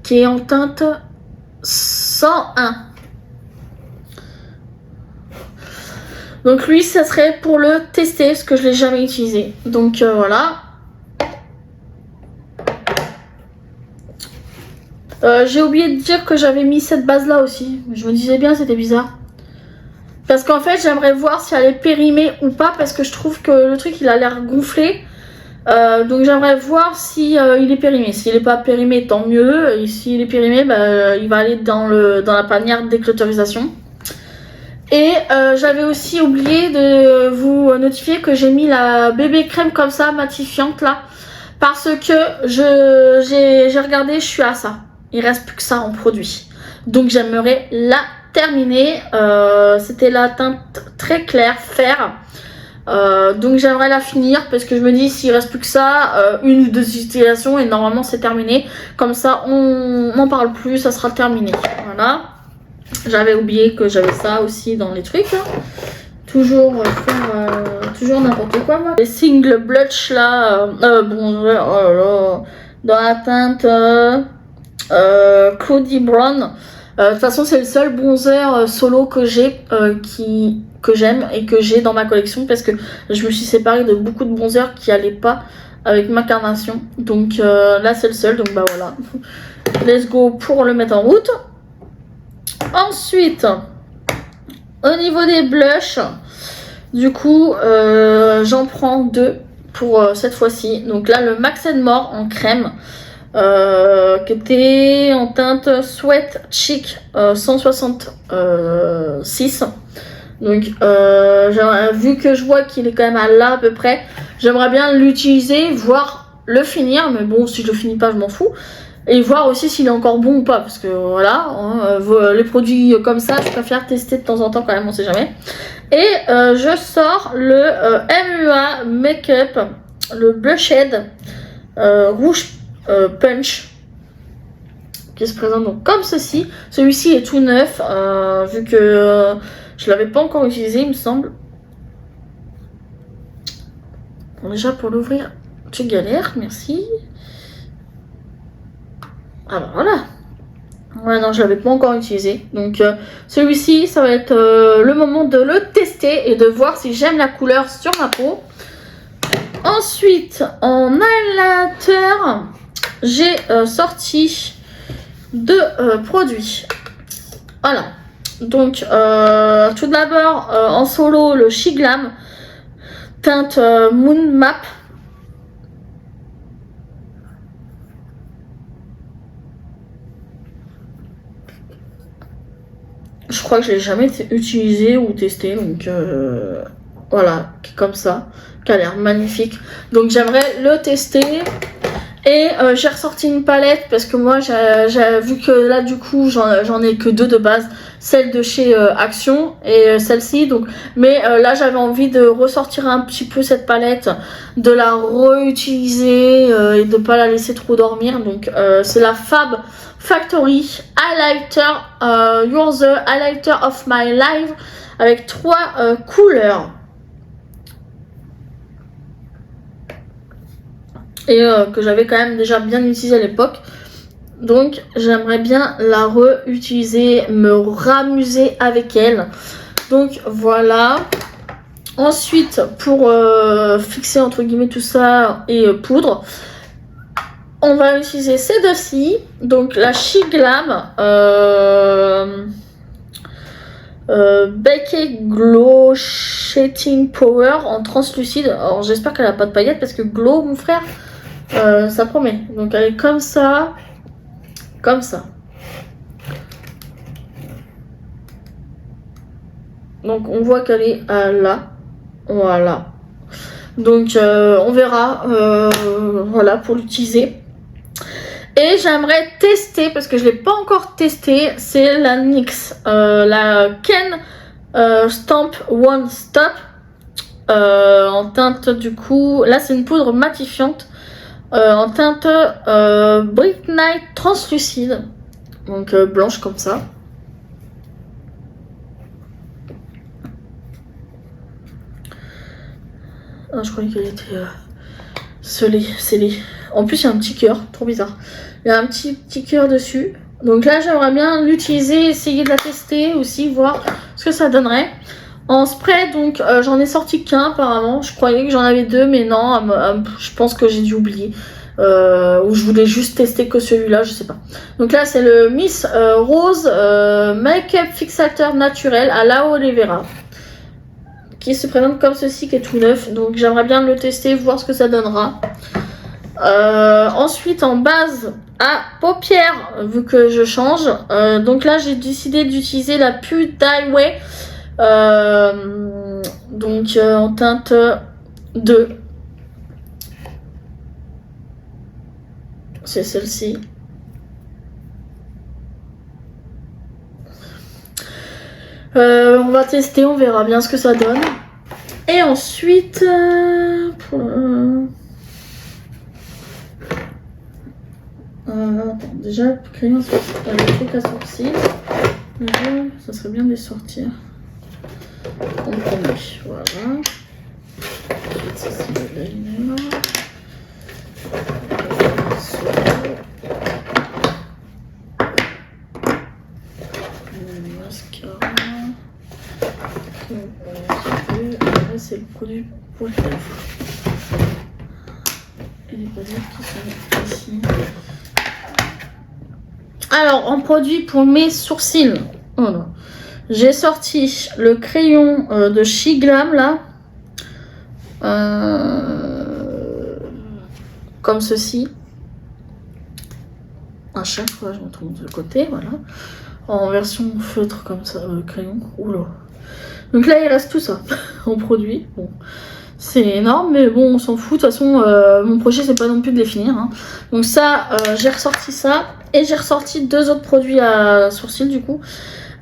qui est en teinte 101. Donc lui, ça serait pour le tester, parce que je l'ai jamais utilisé. Donc voilà. J'ai oublié de dire que j'avais mis cette base là aussi. Je me disais bien, c'était bizarre. Parce qu'en fait, j'aimerais voir si elle est périmée ou pas, parce que je trouve que le truc, il a l'air gonflé. Donc j'aimerais voir si il est périmé. S'il n'est pas périmé, tant mieux. Et s'il est périmé, bah, il va aller dans la panière d'éclatorisation. Et j'avais aussi oublié de vous notifier que j'ai mis la bébé crème comme ça, matifiante là. Parce que j'ai regardé, je suis à ça. Il reste plus que ça en produit. Donc j'aimerais la terminer. C'était la teinte très claire, fer. Donc j'aimerais la finir parce que je me dis s'il reste plus que ça, une ou deux utilisations et normalement c'est terminé. Comme ça on n'en parle plus, ça sera terminé. Voilà. J'avais oublié que j'avais ça aussi dans les trucs. Hein. Toujours faire toujours n'importe quoi moi. Les single blush là, bon, oh là là, dans la teinte Cloudy Brown. De toute façon c'est le seul bronzer solo que j'ai que j'aime et que j'ai dans ma collection parce que je me suis séparée de beaucoup de bronzers qui allaient pas avec ma carnation. Donc là c'est le seul, donc bah voilà. Let's go pour le mettre en route. Ensuite, au niveau des blushs, du coup, j'en prends deux pour cette fois-ci. Donc là, le Max More en crème, qui était en teinte Sweat Chic 166. Donc, vu que je vois qu'il est quand même à là à peu près, j'aimerais bien l'utiliser, voire le finir. Mais bon, si je le finis pas, je m'en fous. Et voir aussi s'il est encore bon ou pas, parce que voilà, hein, les produits comme ça, je préfère tester de temps en temps quand même, on sait jamais. Et je sors le MUA Makeup, le Blushhead Rouge Punch, qui se présente donc comme ceci. Celui-ci est tout neuf, vu que je l'avais pas encore utilisé, il me semble. Bon, déjà pour l'ouvrir, tu galères, merci. Alors voilà. Ouais, non, je l'avais pas encore utilisé. Donc celui-ci, ça va être le moment de le tester et de voir si j'aime la couleur sur ma peau. Ensuite, en highlighter, j'ai sorti deux produits. Voilà. Donc tout d'abord, en solo, le Shiglam teinte Moon Map. Je crois que je l'ai jamais utilisé ou testé, donc voilà, comme ça, qui a l'air magnifique. Donc j'aimerais le tester. Et j'ai ressorti une palette parce que moi j'ai vu que là du coup j'en ai que deux de base, celle de chez Action et celle-ci. Donc, mais là j'avais envie de ressortir un petit peu cette palette, de la réutiliser et de pas la laisser trop dormir. Donc c'est la Fab Factory Highlighter, You're the Highlighter of My Life, avec trois couleurs. Et que j'avais quand même déjà bien utilisé à l'époque. Donc j'aimerais bien la réutiliser, me ramuser avec elle. Donc voilà. Ensuite, pour fixer entre guillemets tout ça et poudre, on va utiliser ces deux-ci. Donc la Shiglam Baked Glow Shading Power en translucide. Alors j'espère qu'elle a pas de paillettes parce que glow mon frère, ça promet. Donc elle est comme ça, comme ça. Donc on voit qu'elle est là, voilà. Donc on verra, voilà, pour l'utiliser. Et j'aimerais tester, parce que je ne l'ai pas encore testé, c'est la NYX, la Ken Stamp One Stop, en teinte du coup, là c'est une poudre matifiante, en teinte Bright Night translucide, donc blanche comme ça. Ah, je croyais qu'elle était scellée. En plus, il y a un petit cœur, trop bizarre. Il y a un petit cœur dessus. Donc là, j'aimerais bien l'utiliser, essayer de la tester aussi, voir ce que ça donnerait. En spray, donc j'en ai sorti qu'un apparemment. Je croyais que j'en avais deux, mais non, je pense que j'ai dû oublier. Ou je voulais juste tester que celui-là, je sais pas. Donc là, c'est le Miss Rose Make-up Fixateur Naturel à l'aloe vera, qui se présente comme ceci, qui est tout neuf. Donc j'aimerais bien le tester, voir ce que ça donnera. Ensuite, en base à paupières, vu que je change, donc là j'ai décidé d'utiliser la Pureed Way, donc en teinte 2. C'est celle-ci. On va tester, on verra bien ce que ça donne. Et ensuite, déjà, le crayon, le truc à sourcils. Déjà, ça serait bien de les sortir. En premier, voilà. Ensuite, ça c'est le liner. Le mascara. Et là, c'est le produit pour les lèvres. Et les produits qui sont ici. Alors, en produit pour mes sourcils, voilà. J'ai sorti le crayon de Shiglam là, comme ceci. À chaque fois, je me tourne de côté, voilà. En version feutre comme ça, crayon. Oula. Donc là, il reste tout ça en produit. Bon. C'est énorme, mais bon, on s'en fout. De toute façon, mon projet, c'est pas non plus de les finir. Hein. Donc ça, j'ai ressorti ça. Et j'ai ressorti deux autres produits à sourcils, du coup.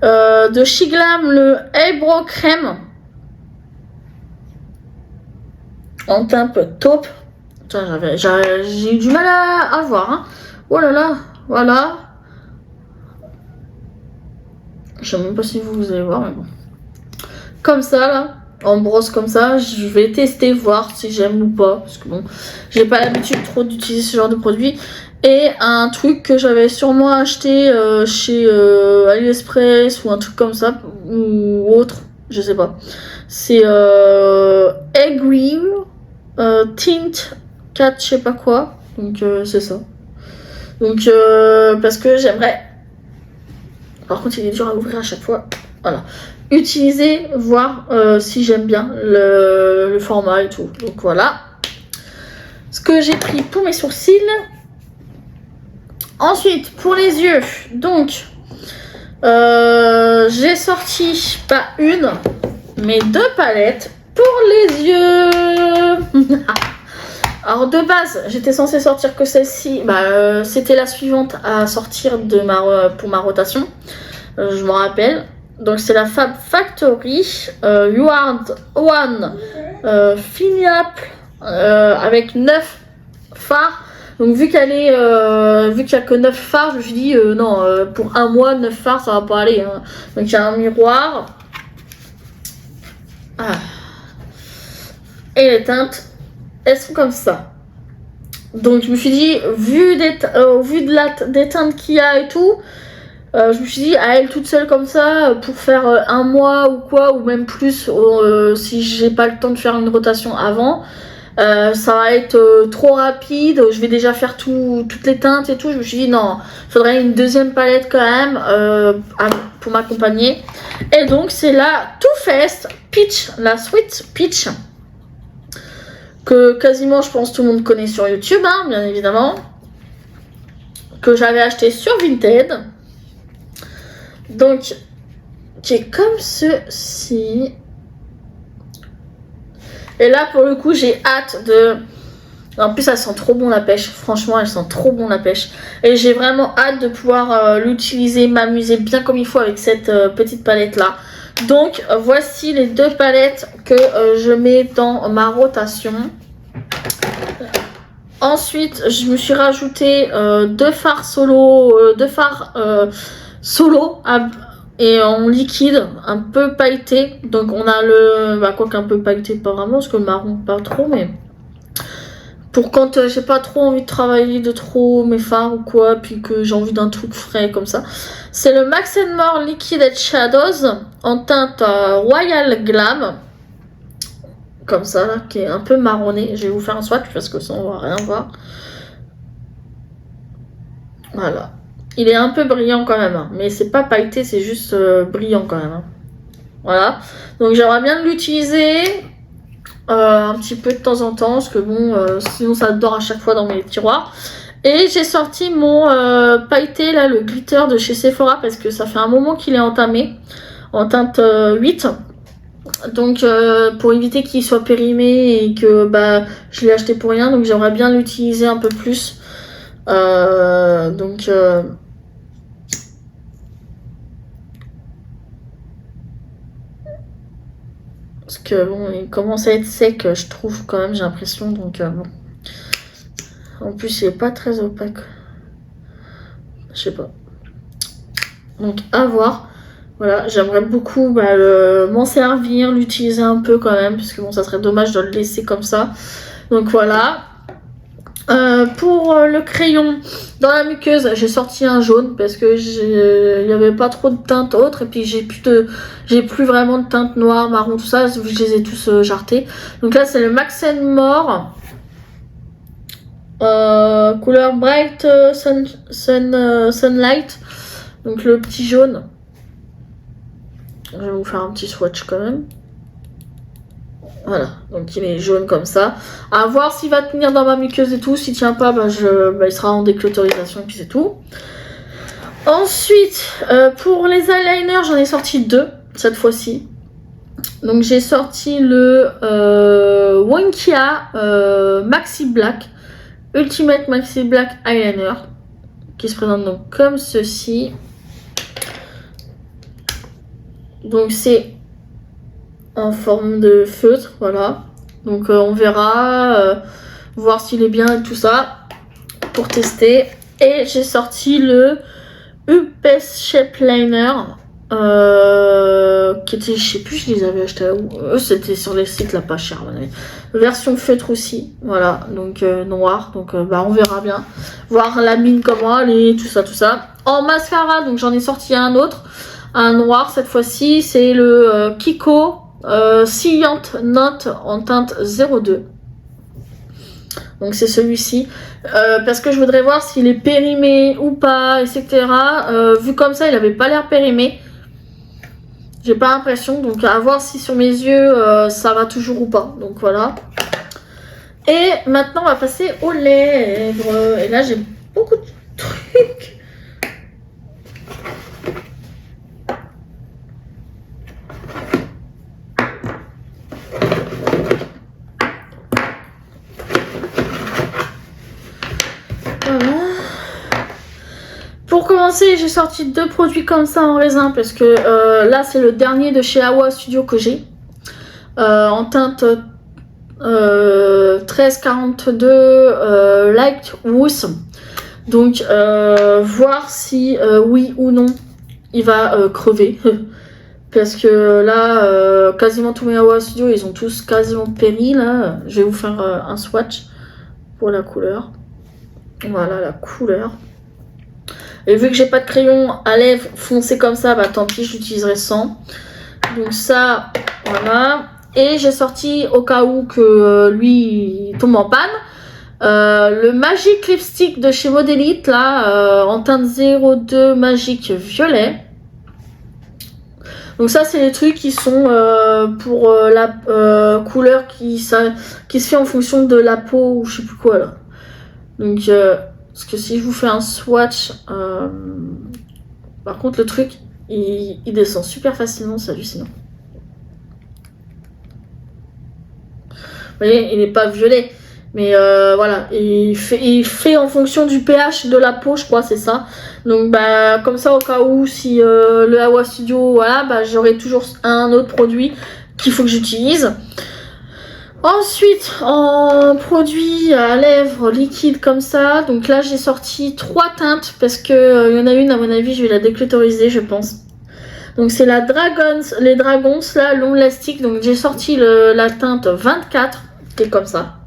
De Shiglam, le Eyebrow Crème. En teinte taupe. J'ai eu du mal à voir. Hein. Oh là là, voilà. Je sais même pas si vous allez voir, mais bon. Comme ça, là. En brosse comme ça, je vais tester, voir si j'aime ou pas, parce que bon, j'ai pas l'habitude trop d'utiliser ce genre de produit. Et un truc que j'avais sûrement acheté chez AliExpress ou un truc comme ça, ou autre, je sais pas. C'est Egg Tint 4 je sais pas quoi, donc c'est ça. Donc parce que j'aimerais, par contre il est dur à ouvrir à chaque fois, voilà. Utiliser, voir si j'aime bien le format et tout. Donc voilà ce que j'ai pris pour mes sourcils. Ensuite, pour les yeux, donc j'ai sorti pas une, mais deux palettes pour les yeux. Alors de base, j'étais censée sortir que celle-ci. C'était la suivante à sortir pour ma rotation. Je m'en rappelle. Donc c'est la Fab Factory You Are One Fine Apple avec 9 fards. Donc vu qu'elle est vu qu'il n'y a que 9 fards, je me suis dit non, pour un mois 9 fards ça va pas aller. Hein. Donc il y a un miroir. Ah. Et les teintes, elles sont comme ça. Donc je me suis dit, vu des teintes qu'il y a et tout, je me suis dit à elle toute seule comme ça pour faire un mois ou quoi, ou même plus si j'ai pas le temps de faire une rotation avant, ça va être trop rapide. Je vais déjà faire toutes les teintes et tout. Je me suis dit non, il faudrait une deuxième palette quand même pour m'accompagner. Et donc c'est la Too Faced Peach, la Sweet Peach, que quasiment je pense tout le monde connaît sur YouTube, hein, bien évidemment, que j'avais acheté sur Vinted. Donc, qui est comme ceci. Et là, pour le coup, j'ai hâte de... En plus, elle sent trop bon la pêche. Franchement, elle sent trop bon la pêche. Et j'ai vraiment hâte de pouvoir l'utiliser, m'amuser bien comme il faut avec cette petite palette-là. Donc, voici les deux palettes que je mets dans ma rotation. Ensuite, je me suis rajouté deux fards solo, et en liquide, un peu pailleté. Donc on a le, quoi qu'un peu pailleté, pas vraiment, parce que le marron pas trop, mais Pour quand j'ai pas trop envie de travailler de trop mes fards ou quoi, puis que j'ai envie d'un truc frais comme ça. C'est le Max More Liquid Edge Shadows en teinte Royal Glam. Comme ça, là, qui est un peu marronné. Je vais vous faire un swatch parce que ça, on va rien voir. Voilà. Il est un peu brillant quand même, hein, mais c'est pas pailleté, c'est juste brillant quand même. Hein. Voilà. Donc j'aimerais bien l'utiliser un petit peu de temps en temps, parce que bon, sinon ça dort à chaque fois dans mes tiroirs. Et j'ai sorti mon pailleté, là, le glitter de chez Sephora, parce que ça fait un moment qu'il est entamé, en teinte 8. Donc pour éviter qu'il soit périmé et que bah, je l'ai acheté pour rien, donc j'aimerais bien l'utiliser un peu plus. Parce que bon, il commence à être sec, je trouve quand même, j'ai l'impression. Donc bon. En plus, il est pas très opaque. Je sais pas. Donc à voir. Voilà, j'aimerais beaucoup m'en servir, l'utiliser un peu quand même, parce que bon, ça serait dommage de le laisser comme ça. Donc voilà. Pour le crayon dans la muqueuse, j'ai sorti un jaune parce que il n'y avait pas trop de teintes autres, et puis j'ai plus vraiment de teintes noires, marron, tout ça, vu que je les ai tous jartés. Donc là, c'est le Max More couleur Bright Sunlight, donc le petit jaune. Je vais vous faire un petit swatch quand même. Voilà, donc il est jaune comme ça. À voir s'il va tenir dans ma muqueuse et tout. S'il tient pas, il sera en déclotorisation et puis c'est tout. Ensuite, pour les eyeliners, j'en ai sorti 2 cette fois-ci. Donc j'ai sorti le Wonkia Maxi Black, Ultimate Maxi Black Eyeliner, qui se présente donc comme ceci. Donc c'est en forme de feutre, voilà. Donc on verra, voir s'il est bien et tout ça, pour tester. Et j'ai sorti le UPS Shape Liner, qui était, je sais plus, je les avais achetés où. Eux, c'était sur les sites là, pas cher, à mon avis. Version feutre aussi, voilà, donc noir. Donc on verra bien, voir la mine comment elle est, tout ça. En mascara, donc j'en ai sorti un autre, un noir cette fois-ci, c'est le Kiko Sillante Note en teinte 02. Donc c'est celui-ci, parce que je voudrais voir s'il est périmé ou pas, etc. Vu comme ça, il avait pas l'air périmé, j'ai pas l'impression, donc à voir si sur mes yeux ça va toujours ou pas. Donc voilà. Et maintenant on va passer aux lèvres, et là j'ai beaucoup de trucs. Pour commencer, j'ai sorti 2 produits comme ça en raisin, parce que là c'est le dernier de chez Awa Studio que j'ai, en teinte 1342 Light Woods. Donc voir si oui ou non il va crever. Parce que là, quasiment tous mes Awa Studio, ils ont tous quasiment péri là. Je vais vous faire un swatch pour la couleur. Voilà la couleur. Et vu que j'ai pas de crayon à lèvres foncé comme ça, bah tant pis, j'utiliserai sans. Donc ça, voilà. Et j'ai sorti, au cas où que lui il tombe en panne, le Magic Lipstick de chez Modelite, là, en teinte 02 Magique Violet. Donc ça, c'est les trucs qui sont pour la couleur qui se fait en fonction de la peau ou je sais plus quoi, là. Donc... parce que si je vous fais un swatch, par contre le truc, il descend super facilement, c'est hallucinant. Vous voyez, il n'est pas violet, mais voilà, il fait en fonction du pH de la peau, je crois, c'est ça. Donc bah comme ça, au cas où, si le Awa Studio, voilà, bah j'aurai toujours un autre produit qu'il faut que j'utilise. Ensuite, en produit à lèvres liquide comme ça, donc là j'ai sorti 3 teintes parce que il y en a une, à mon avis, je vais la déclutoriser, je pense. Donc c'est la les Dragons, là, long élastique. Donc j'ai sorti la teinte 24, qui est comme ça.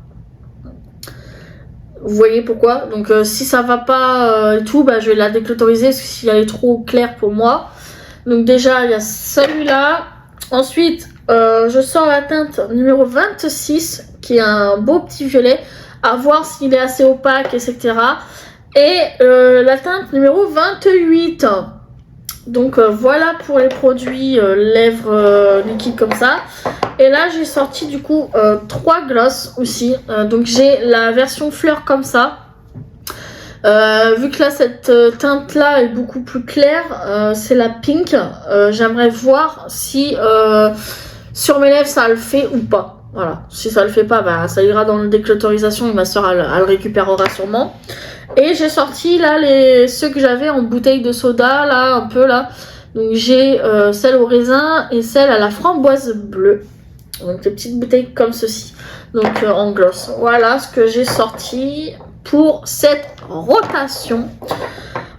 Vous voyez pourquoi. Donc si ça va pas et tout, bah, je vais la décolotoriser parce que si elle est trop claire pour moi. Donc déjà il y a celui-là. Ensuite je sors la teinte numéro 26 qui est un beau petit violet. À voir s'il est assez opaque, etc. Et la teinte numéro 28. Donc voilà pour les produits lèvres liquides comme ça. Et là j'ai sorti du coup 3 glosses aussi. Donc j'ai la version fleur comme ça. Vu que là cette teinte là est beaucoup plus claire, c'est la pink. J'aimerais voir si sur mes lèvres ça le fait ou pas. Voilà, si ça le fait pas, bah, ça ira dans la décolorisation et ma soeur elle le récupérera sûrement. Et j'ai sorti là ceux que j'avais en bouteille de soda, là un peu là. Donc j'ai celle au raisin et celle à la framboise bleue. Donc des petites bouteilles comme ceci. Donc en gloss. Voilà ce que j'ai sorti pour cette rotation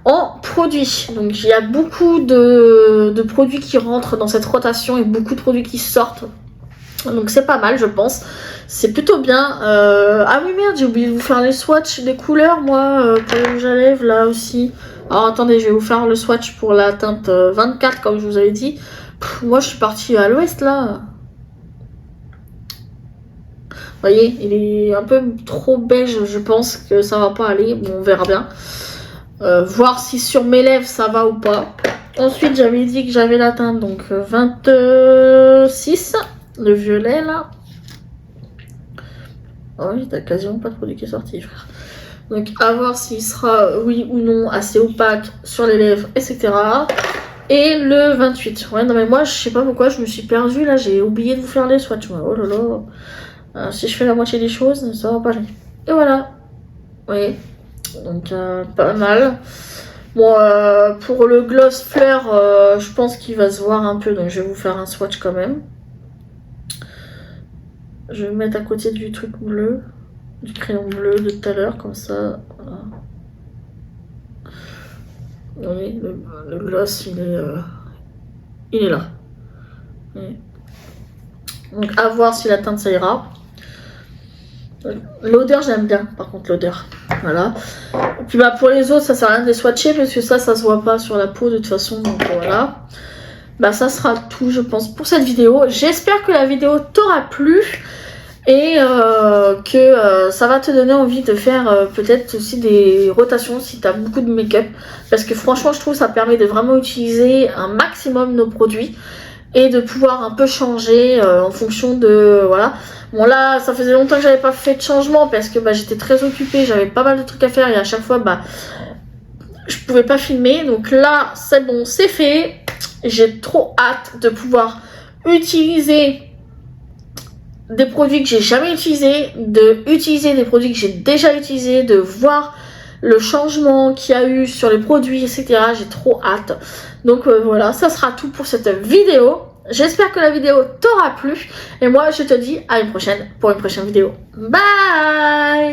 en produits. Donc il y a beaucoup de produits qui rentrent dans cette rotation et beaucoup de produits qui sortent. Donc c'est pas mal je pense. C'est plutôt bien. Ah oui merde, j'ai oublié de vous faire les swatchs des couleurs moi pour les rouges à lèvres là aussi. Alors attendez, je vais vous faire le swatch pour la teinte 24 comme je vous avais dit. Moi je suis partie à l'ouest là. Vous voyez, il est un peu trop beige, je pense que ça va pas aller. Bon, on verra bien. Voir si sur mes lèvres ça va ou pas. Ensuite j'avais dit que j'avais la teinte donc 26. Le violet là. Oh oui, t'as quasiment pas de produit qui est sorti, frère. Donc à voir s'il sera oui ou non assez opaque sur les lèvres, etc. Et le 28. Ouais, non mais moi je sais pas pourquoi je me suis perdue là, j'ai oublié de vous faire les swatchs. Oh là là. Si je fais la moitié des choses, ça va pas aller. Et voilà. Oui. Donc pas mal. Bon, pour le gloss fleur, je pense qu'il va se voir un peu, donc je vais vous faire un swatch quand même. Je vais me mettre à côté du truc bleu, du crayon bleu de tout à l'heure, comme ça. Voilà. Oui, le gloss, il est là. Oui. Donc à voir si la teinte ça ira. L'odeur j'aime bien, par contre l'odeur. Voilà. Et puis bah pour les autres ça sert à rien de les swatcher parce que ça se voit pas sur la peau de toute façon. Donc voilà. Bah ça sera tout je pense pour cette vidéo. J'espère que la vidéo t'aura plu. Et que ça va te donner envie de faire peut-être aussi des rotations si tu as beaucoup de make-up. Parce que franchement je trouve que ça permet de vraiment utiliser un maximum nos produits. Et de pouvoir un peu changer en fonction de... Voilà. Bon là ça faisait longtemps que j'avais pas fait de changement parce que bah, j'étais très occupée. J'avais pas mal de trucs à faire et à chaque fois bah, je pouvais pas filmer. Donc là c'est bon, c'est fait. J'ai trop hâte de pouvoir utiliser des produits que j'ai jamais utilisés, d'utiliser des produits que j'ai déjà utilisés, de voir le changement qu'il y a eu sur les produits, etc. J'ai trop hâte. Donc voilà, ça sera tout pour cette vidéo. J'espère que la vidéo t'aura plu. Et moi, je te dis à une prochaine pour une prochaine vidéo. Bye!